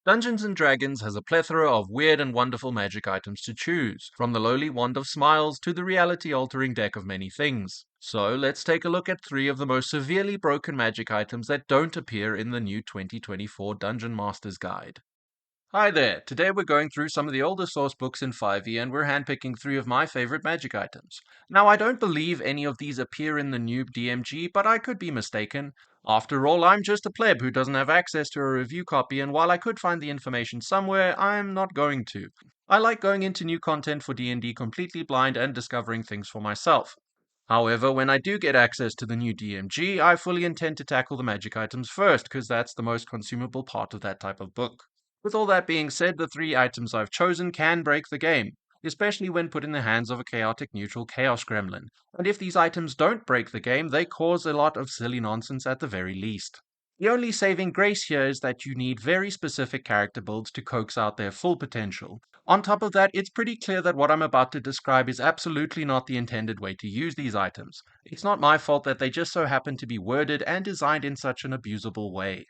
Dungeons & Dragons has a plethora of weird and wonderful magic items to choose, from the lowly Wand of Smiles to the reality-altering deck of many things. So let's take a look at 3 of the most severely broken magic items that don't appear in the new 2024 Dungeon Master's Guide. Hi there, today we're going through some of the older source books in 5e and we're handpicking 3 of my favorite magic items. Now I don't believe any of these appear in the new DMG, but I could be mistaken. After all, I'm just a pleb who doesn't have access to a review copy, and while I could find the information somewhere, I'm not going to. I like going into new content for D&D completely blind and discovering things for myself. However, when I do get access to the new DMG, I fully intend to tackle the magic items first, because that's the most consumable part of that type of book. With all that being said, the 3 items I've chosen can break the game, especially when put in the hands of a chaotic neutral chaos gremlin. And if these items don't break the game, they cause a lot of silly nonsense at the very least. The only saving grace here is that you need very specific character builds to coax out their full potential. On top of that, it's pretty clear that what I'm about to describe is absolutely not the intended way to use these items. It's not my fault that they just so happen to be worded and designed in such an abusable way.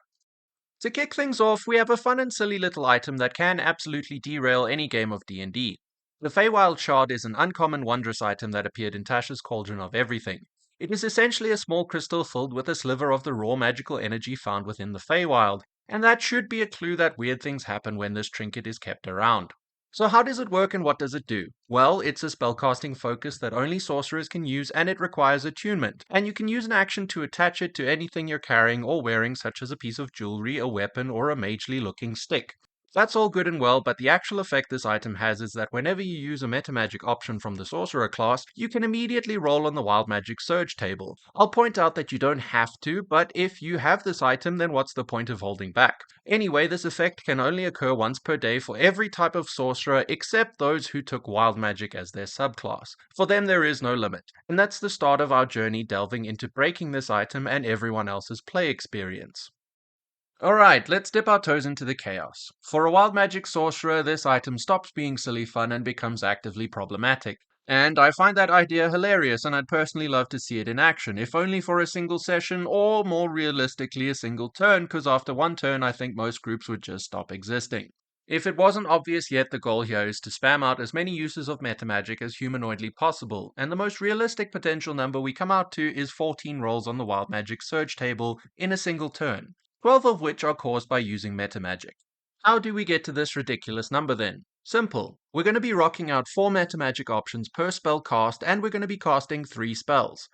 To kick things off, we have a fun and silly little item that can absolutely derail any game of D&D. The Feywild Shard is an uncommon wondrous item that appeared in Tasha's Cauldron of Everything. It is essentially a small crystal filled with a sliver of the raw magical energy found within the Feywild, and that should be a clue that weird things happen when this trinket is kept around. So how does it work and what does it do? Well, it's a spellcasting focus that only sorcerers can use, and it requires attunement, and you can use an action to attach it to anything you're carrying or wearing, such as a piece of jewelry, a weapon, or a magely looking stick. That's all good and well, but the actual effect this item has is that whenever you use a metamagic option from the sorcerer class, you can immediately roll on the wild magic surge table. I'll point out that you don't have to, but if you have this item, then what's the point of holding back? Anyway, this effect can only occur once per day for every type of sorcerer except those who took wild magic as their subclass. For them there is no limit, and that's the start of our journey delving into breaking this item and everyone else's play experience. Alright, let's dip our toes into the chaos. For a wild magic sorcerer, this item stops being silly fun and becomes actively problematic. And I find that idea hilarious, and I'd personally love to see it in action, if only for a single session, or more realistically a single turn, because after one turn I think most groups would just stop existing. If it wasn't obvious yet, the goal here is to spam out as many uses of metamagic as humanoidly possible, and the most realistic potential number we come out to is 14 rolls on the wild magic surge table in a single turn. 12 of which are caused by using metamagic. How do we get to this ridiculous number then? Simple. We're going to be rocking out 4 metamagic options per spell cast, and we're going to be casting 3 spells.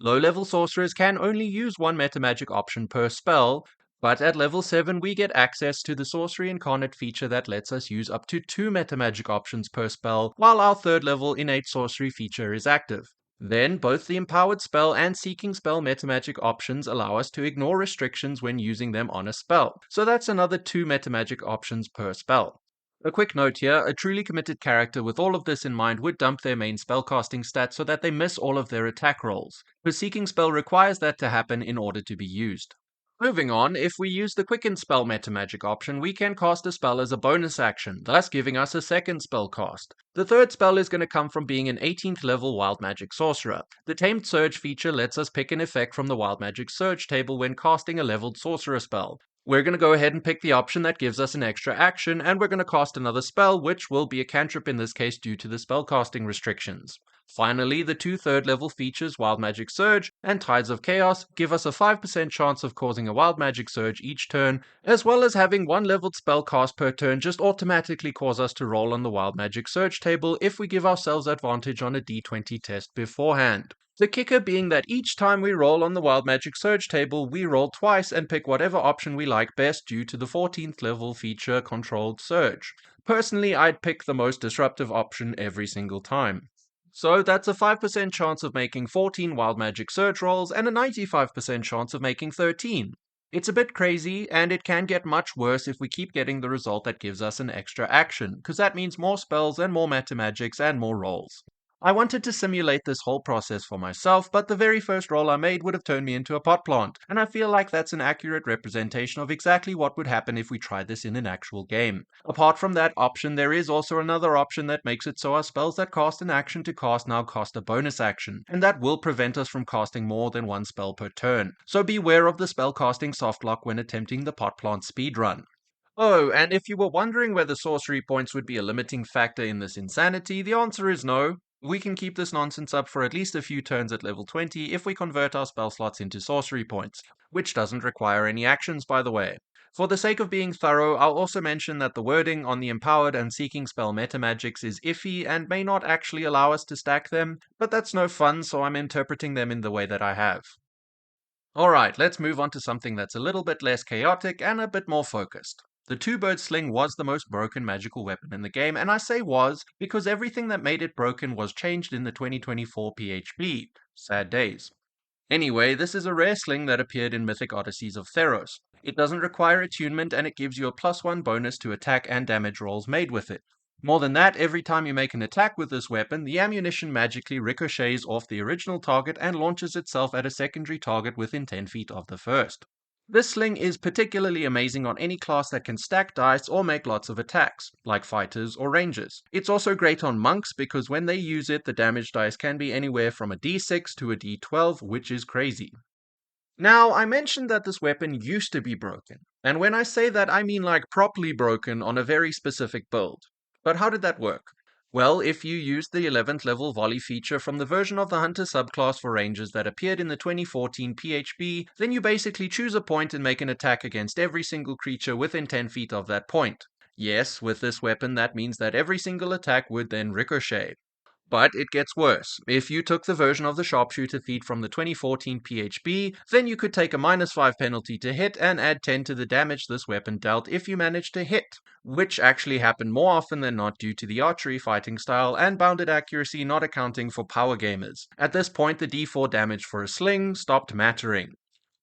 Low-level sorcerers can only use 1 metamagic option per spell, but at level 7 we get access to the Sorcery Incarnate feature that lets us use up to 2 metamagic options per spell, while our 3rd level innate sorcery feature is active. Then, both the Empowered Spell and Seeking Spell metamagic options allow us to ignore restrictions when using them on a spell, so that's another 2 metamagic options per spell. A quick note here, a truly committed character with all of this in mind would dump their main spellcasting stats so that they miss all of their attack rolls, but Seeking Spell requires that to happen in order to be used. Moving on, if we use the Quicken Spell metamagic option, we can cast a spell as a bonus action, thus giving us a second spell cast. The 3rd spell is going to come from being an 18th level Wild Magic Sorcerer. The Tamed Surge feature lets us pick an effect from the Wild Magic Surge table when casting a leveled Sorcerer spell. We're going to go ahead and pick the option that gives us an extra action, and we're going to cast another spell, which will be a cantrip in this case due to the spellcasting restrictions. Finally, the 2 3rd level features Wild Magic Surge and Tides of Chaos give us a 5% chance of causing a Wild Magic Surge each turn, as well as having 1 leveled spell cast per turn just automatically cause us to roll on the Wild Magic Surge table if we give ourselves advantage on a d20 test beforehand. The kicker being that each time we roll on the Wild Magic Surge table, we roll twice and pick whatever option we like best due to the 14th level feature Controlled Surge. Personally, I'd pick the most disruptive option every single time. So that's a 5% chance of making 14 Wild Magic Surge rolls and a 95% chance of making 13. It's a bit crazy, and it can get much worse if we keep getting the result that gives us an extra action, because that means more spells and more metamagics and more rolls. I wanted to simulate this whole process for myself, but the very first roll I made would have turned me into a pot plant, and I feel like that's an accurate representation of exactly what would happen if we tried this in an actual game. Apart from that option, there is also another option that makes it so our spells that cost an action to cast now cost a bonus action, and that will prevent us from casting more than 1 spell per turn. So beware of the spell casting softlock when attempting the pot plant speedrun. Oh, and if you were wondering whether sorcery points would be a limiting factor in this insanity, the answer is no. We can keep this nonsense up for at least a few turns at level 20 if we convert our spell slots into sorcery points, which doesn't require any actions, by the way. For the sake of being thorough, I'll also mention that the wording on the empowered and seeking spell metamagics is iffy and may not actually allow us to stack them, but that's no fun, so I'm interpreting them in the way that I have. Alright, let's move on to something that's a little bit less chaotic and a bit more focused. The two-bird sling was the most broken magical weapon in the game, and I say was because everything that made it broken was changed in the 2024 PHP. Sad days. Anyway, this is a rare sling that appeared in Mythic Odysseys of Theros. It doesn't require attunement and it gives you a +1 bonus to attack and damage rolls made with it. More than that, every time you make an attack with this weapon, the ammunition magically ricochets off the original target and launches itself at a secondary target within 10 feet of the first. This sling is particularly amazing on any class that can stack dice or make lots of attacks, like fighters or rangers. It's also great on monks because when they use it, the damage dice can be anywhere from a d6 to a d12, which is crazy. Now, I mentioned that this weapon used to be broken, and when I say that I mean like properly broken on a very specific build. But how did that work? Well, if you used the 11th level volley feature from the version of the Hunter subclass for rangers that appeared in the 2014 PHP, then you basically choose a point and make an attack against every single creature within 10 feet of that point. Yes, with this weapon that means that every single attack would then ricochet. But it gets worse. If you took the version of the sharpshooter feat from the 2014 PHP, then you could take a -5 penalty to hit and add 10 to the damage this weapon dealt if you managed to hit, which actually happened more often than not due to the archery fighting style and bounded accuracy not accounting for power gamers. At this point, the d4 damage for a sling stopped mattering.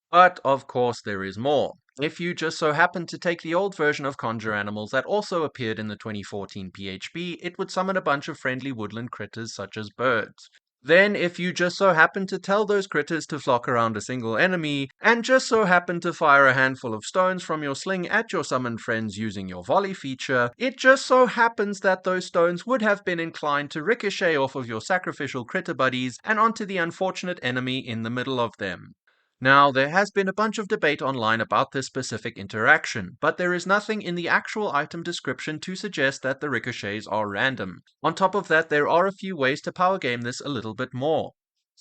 But, of course, there is more. If you just so happen to take the old version of Conjure Animals that also appeared in the 2014 PHP, it would summon a bunch of friendly woodland critters such as birds. Then, if you just so happen to tell those critters to flock around a single enemy, and just so happen to fire a handful of stones from your sling at your summoned friends using your volley feature, it just so happens that those stones would have been inclined to ricochet off of your sacrificial critter buddies and onto the unfortunate enemy in the middle of them. Now, there has been a bunch of debate online about this specific interaction, but there is nothing in the actual item description to suggest that the ricochets are random. On top of that, there are a few ways to power game this a little bit more.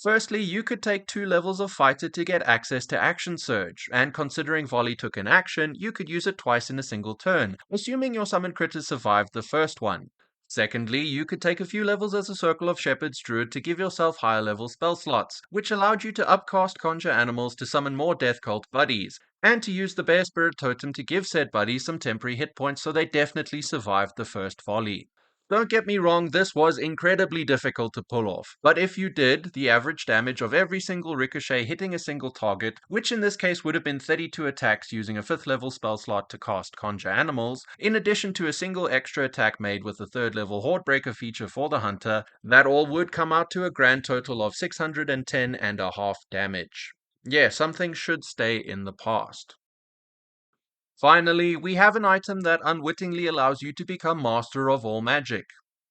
Firstly, you could take 2 levels of fighter to get access to action surge, and considering volley took an action, you could use it twice in a single turn, assuming your summoned critters survived the first one. Secondly, you could take a few levels as a Circle of Shepherds druid to give yourself higher level spell slots, which allowed you to upcast Conjure Animals to summon more Death Cult buddies, and to use the Bear Spirit Totem to give said buddies some temporary hit points so they definitely survived the first volley. Don't get me wrong, this was incredibly difficult to pull off, but if you did, the average damage of every single ricochet hitting a single target, which in this case would have been 32 attacks using a 5th level spell slot to cast Conjure Animals, in addition to a single extra attack made with the 3rd level Hordebreaker feature for the Hunter, that all would come out to a grand total of 610.5 damage. Yeah, something should stay in the past. Finally, we have an item that unwittingly allows you to become master of all magic.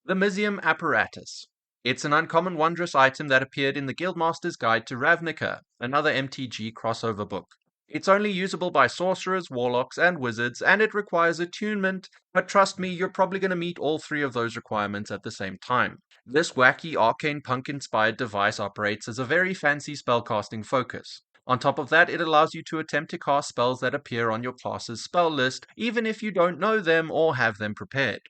The Misium Apparatus. It's an uncommon wondrous item that appeared in the Guildmaster's Guide to Ravnica, another MTG crossover book. It's only usable by sorcerers, warlocks, and wizards, and it requires attunement, but trust me, you're probably going to meet all 3 of those requirements at the same time. This wacky arcane punk-inspired device operates as a very fancy spellcasting focus. On top of that, it allows you to attempt to cast spells that appear on your class's spell list, even if you don't know them or have them prepared.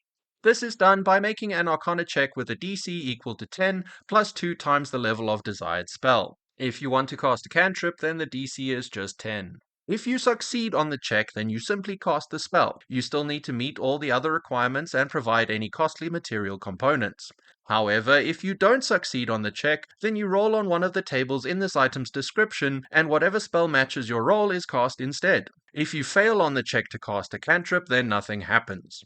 This is done by making an Arcana check with a DC equal to 10 plus 2 times the level of desired spell. If you want to cast a cantrip, then the DC is just 10. If you succeed on the check, then you simply cast the spell. You still need to meet all the other requirements and provide any costly material components. However, if you don't succeed on the check, then you roll on one of the tables in this item's description, and whatever spell matches your roll is cast instead. If you fail on the check to cast a cantrip, then nothing happens.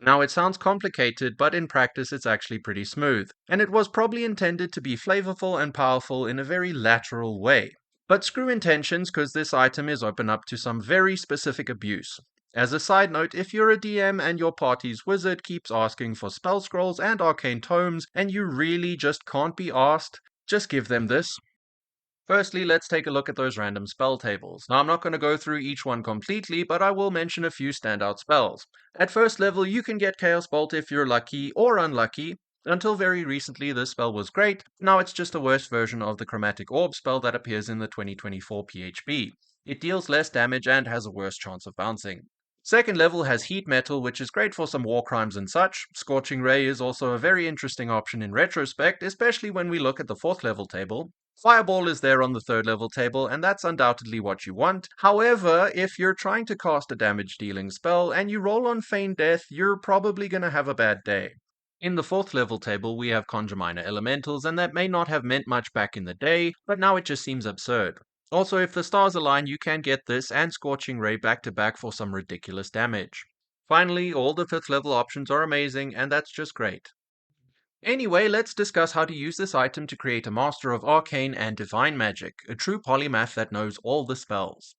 Now, it sounds complicated, but in practice it's actually pretty smooth, and it was probably intended to be flavorful and powerful in a very lateral way. But screw intentions, because this item is open up to some very specific abuse. As a side note, if you're a DM and your party's wizard keeps asking for spell scrolls and arcane tomes, and you really just can't be asked, just give them this. Firstly, let's take a look at those random spell tables. Now, I'm not going to go through each one completely, but I will mention a few standout spells. At first level, you can get Chaos Bolt if you're lucky or unlucky. Until very recently, this spell was great. Now it's just a worse version of the Chromatic Orb spell that appears in the 2024 PHB. It deals less damage and has a worse chance of bouncing. Second level has Heat Metal, which is great for some war crimes and such. Scorching Ray is also a very interesting option in retrospect, especially when we look at the fourth level table. Fireball is there on the third level table, and that's undoubtedly what you want. However, if you're trying to cast a damage dealing spell and you roll on Feign Death, you're probably going to have a bad day. In the fourth level table, we have Conjure Minor Elementals, and that may not have meant much back in the day, but now it just seems absurd. Also, if the stars align, you can get this and Scorching Ray back to back for some ridiculous damage. Finally, all the 5th level options are amazing, and that's just great. Anyway, let's discuss how to use this item to create a Master of Arcane and Divine Magic, a true polymath that knows all the spells.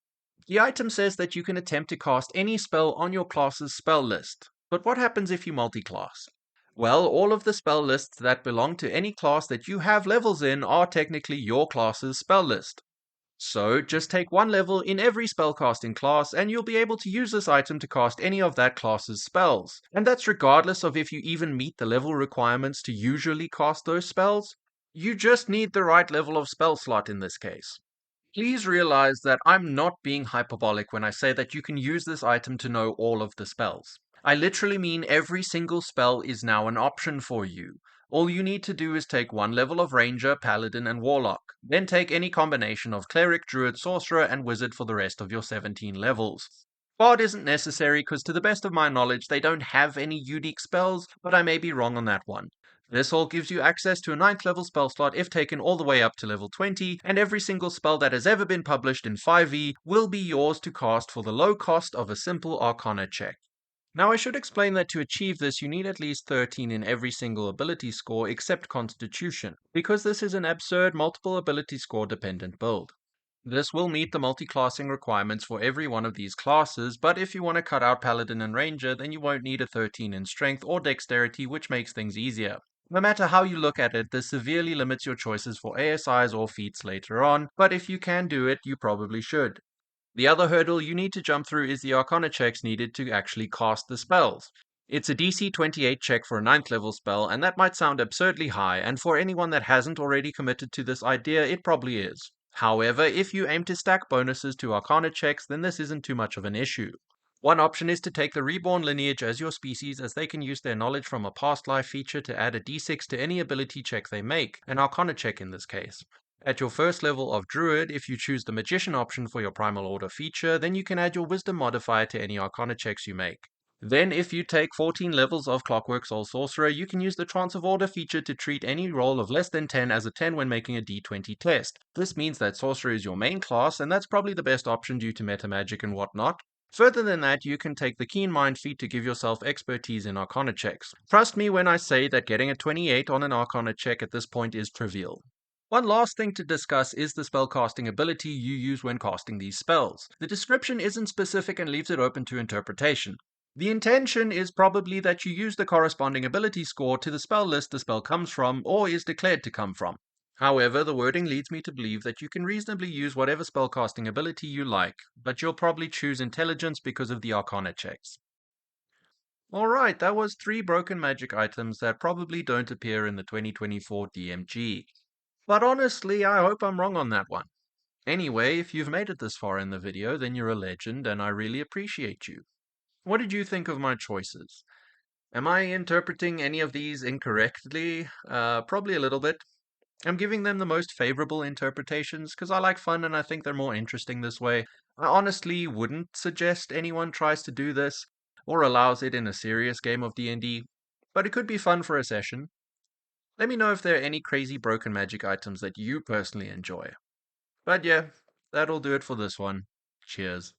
The item says that you can attempt to cast any spell on your class's spell list. But what happens if you multiclass? Well, all of the spell lists that belong to any class that you have levels in are technically your class's spell list. So, just take one level in every spellcasting class, and you'll be able to use this item to cast any of that class's spells. And that's regardless of if you even meet the level requirements to usually cast those spells. You just need the right level of spell slot in this case. Please realize that I'm not being hyperbolic when I say that you can use this item to know all of the spells. I literally mean every single spell is now an option for you. All you need to do is take one level of Ranger, Paladin, and Warlock. Then take any combination of Cleric, Druid, Sorcerer, and Wizard for the rest of your 17 levels. Bard isn't necessary because to the best of my knowledge they don't have any unique spells, but I may be wrong on that one. This all gives you access to a 9th level spell slot if taken all the way up to level 20, and every single spell that has ever been published in 5e will be yours to cast for the low cost of a simple Arcana check. Now I should explain that to achieve this you need at least 13 in every single ability score except Constitution, because this is an absurd multiple ability score dependent build. This will meet the multi-classing requirements for every one of these classes, but if you want to cut out Paladin and Ranger, then you won't need a 13 in Strength or Dexterity, which makes things easier. No matter how you look at it, this severely limits your choices for ASIs or feats later on, but if you can do it, you probably should. The other hurdle you need to jump through is the Arcana checks needed to actually cast the spells. It's a DC 28 check for a 9th level spell, and that might sound absurdly high, and for anyone that hasn't already committed to this idea, it probably is. However, if you aim to stack bonuses to Arcana checks, then this isn't too much of an issue. One option is to take the Reborn lineage as your species, as they can use their knowledge from a past life feature to add a d6 to any ability check they make, an Arcana check in this case. At your first level of Druid, if you choose the Magician option for your Primal Order feature, then you can add your Wisdom modifier to any Arcana checks you make. Then, if you take 14 levels of Clockwork Soul Sorcerer, you can use the Trance of Order feature to treat any roll of less than 10 as a 10 when making a d20 test. This means that Sorcerer is your main class, and that's probably the best option due to meta magic and whatnot. Further than that, you can take the Keen Mind feat to give yourself expertise in Arcana checks. Trust me when I say that getting a 28 on an Arcana check at this point is trivial. One last thing to discuss is the spellcasting ability you use when casting these spells. The description isn't specific and leaves it open to interpretation. The intention is probably that you use the corresponding ability score to the spell list the spell comes from or is declared to come from. However, the wording leads me to believe that you can reasonably use whatever spellcasting ability you like, but you'll probably choose Intelligence because of the Arcana checks. Alright, that was 3 broken magic items that probably don't appear in the 2024 DMG. But honestly, I hope I'm wrong on that one. Anyway, if you've made it this far in the video, then you're a legend and I really appreciate you. What did you think of my choices? Am I interpreting any of these incorrectly? Probably a little bit. I'm giving them the most favorable interpretations because I like fun and I think they're more interesting this way. I honestly wouldn't suggest anyone tries to do this or allows it in a serious game of D&D, but it could be fun for a session. Let me know if there are any crazy broken magic items that you personally enjoy. But yeah, that'll do it for this one. Cheers.